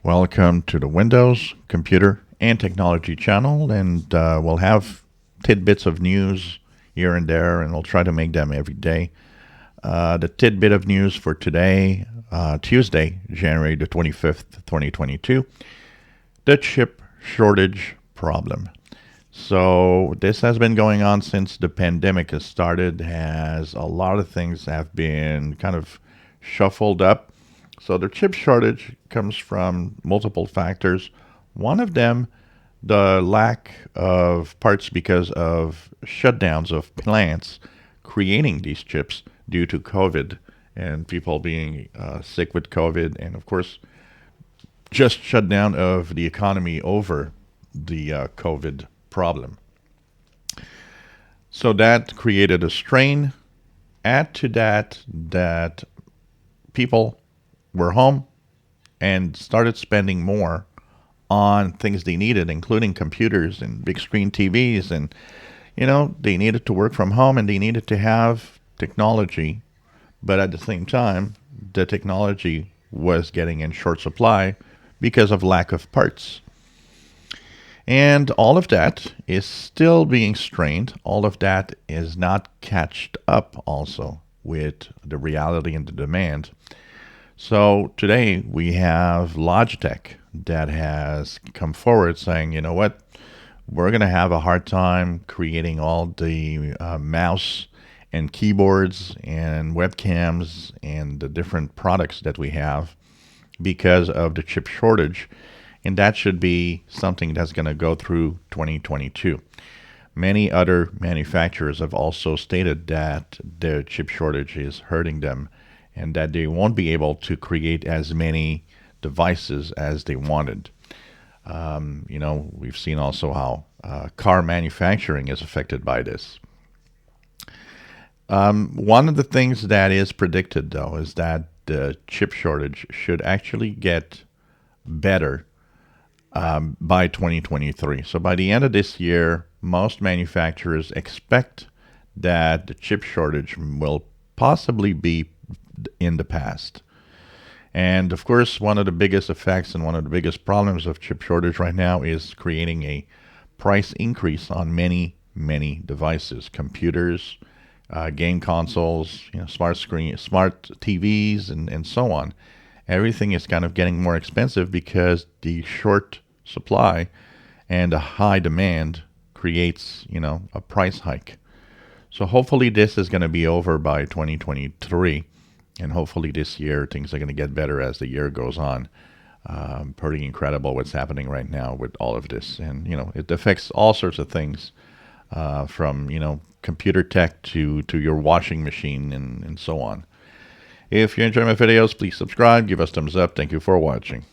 Welcome to the Windows, Computer, and Technology channel, and we'll have tidbits of news here and there, and we'll try to make them every day. The tidbit of news for today, Tuesday, January the 25th, 2022, the chip shortage problem. So this has been going on since the pandemic has started, as a lot of things have been kind of shuffled up. So the chip shortage comes from multiple factors. One of them, the lack of parts because of shutdowns of plants creating these chips due to COVID and people being sick with COVID, and of course, just shutdown of the economy over the COVID problem. So that created a strain. Add to that people were home and started spending more on things they needed, including computers and big screen TVs. And, they needed to work from home and they needed to have technology. But at the same time, the technology was getting in short supply because of lack of parts. And all of that is still being strained. All of that is not catched up also with the reality and the demand. So today we have Logitech that has come forward saying, you know what, we're going to have a hard time creating all the mouse and keyboards and webcams and the different products that we have because of the chip shortage. And that should be something that's going to go through 2022. Many other manufacturers have also stated that the chip shortage is hurting them and that they won't be able to create as many devices as they wanted. We've seen also how car manufacturing is affected by this. One of the things that is predicted, though, is that the chip shortage should actually get better by 2023. So by the end of this year, most manufacturers expect that the chip shortage will possibly be in the past. And of course, one of the biggest effects and one of the biggest problems of chip shortage right now is creating a price increase on many, many devices, computers, game consoles, smart TVs, and so on. Everything is kind of getting more expensive because the short supply and a high demand creates, a price hike. So hopefully this is going to be over by 2023. And hopefully this year things are going to get better as the year goes on. Pretty incredible what's happening right now with all of this. And, it affects all sorts of things from, computer tech to your washing machine and so on. If you enjoy my videos, please subscribe, give us thumbs up. Thank you for watching.